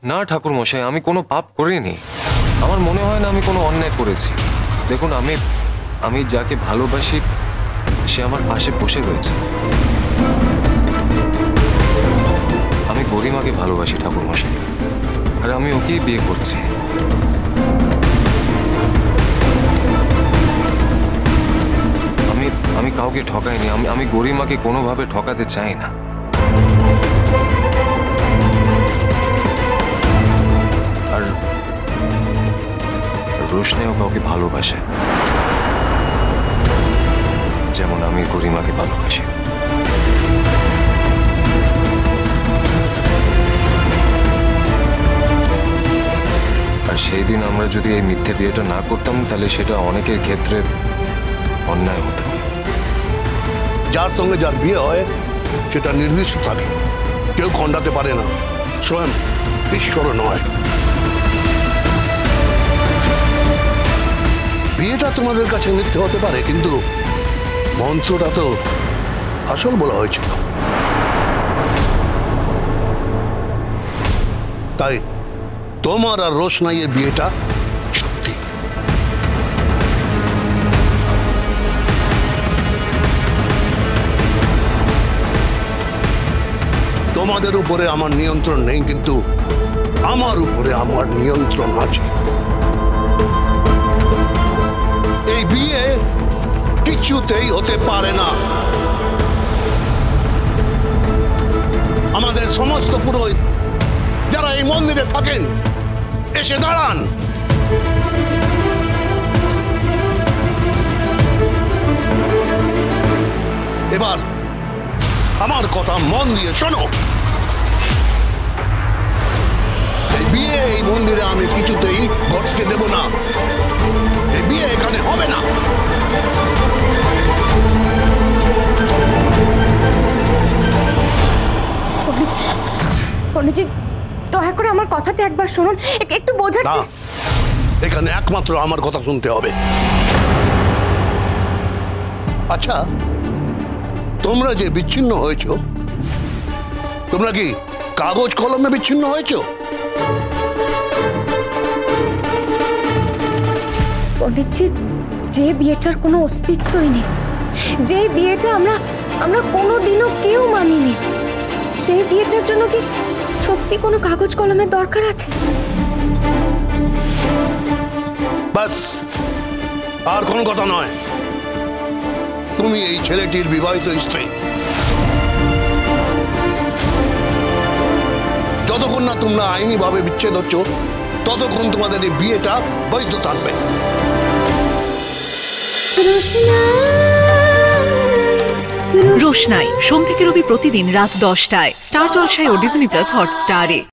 না ঠাকুর মশাই, আমি কোনো পাপ করিনি। আমার মনে হয় না আমি কোনো অন্যায় করেছি। দেখুন, আমি যাকে ভালোবাসি সে আমার পাশে বসে রয়েছে। আমি গরিমাকে ভালোবাসি ঠাকুর মশাই, আর আমি ওকেই বিয়ে করছি। আমি কাউকে ঠকাইনি। আমি গরিমাকে কোনোভাবে ঠকাতে চাই না। আর রোশনাইও কাউকে ভালোবাসে, যেমন আমি গরিমাকে ভালোবাসি। আর সেই দিন আমরা যদি এই মিথ্যে বিয়েটা না করতাম, তাহলে সেটা অনেকের ক্ষেত্রে অন্যায় হতো। যার সঙ্গে যার বিয়ে হয় সেটা নির্দিষ্ট থাকে, কেউ খণ্ডাতে পারে না, স্বয়ং ঈশ্বরও নয়। বিয়েটা তোমাদের কাছে মিথ্যে হতে পারে, কিন্তু মন্ত্রটা তো আসল বলা হয়েছিল। তাই তোমার আর রোশনাইয়ের বিয়েটা সত্যি। তোমাদের উপরে আমার নিয়ন্ত্রণ নেই, কিন্তু আমার উপরে আমার নিয়ন্ত্রণ আছে। এই বিয়ে কিছুতেই হতে পারে না। আমাদের সমস্ত পুরোহিত যারা এই মন্দিরে থাকেন এসে দাঁড়ান। এবার আমার কথা মন দিয়ে শোনো। এই বিয়ে এই মন্দিরে আমি কিছুতেই ঘটতে দেব না। এই বিয়ে এখানে হবে না। পণ্ডিতজি, দয়া করে আমার কথাটা একবার শুনুন, একটু বোঝার। এখানে একমাত্র আমার কথা শুনতে হবে। আচ্ছা, তোমরা যে বিচ্ছিন্ন হয়েছ, তোমরা কি কাগজ কলমে বিচ্ছিন্ন হয়েছ? পণ্ডিতজি, যে বিয়েটার কোনো অস্তিত্বই নেই, যে বিয়েটা আমরা কোনোদিনও কেউ মানিনি, সেই বিয়েটার জন্য কি সত্যি কোনো কাগজ কলমের দরকার আছে? বাস, আর কোনো কথা নয়। তুমি এই ছেলেটির বিবাহিত স্ত্রী। যতক্ষণ না তোমরা আইনিভাবে বিচ্ছেদ হচ্ছ, ততক্ষণ তোমাদের এই বিয়েটা বৈধ থাকবে। রোশনাই সোম থেকে রবি প্রতিদিন রাত 10টায় স্টার জলসায় ও ডিজনি প্লাস হটস্টারে।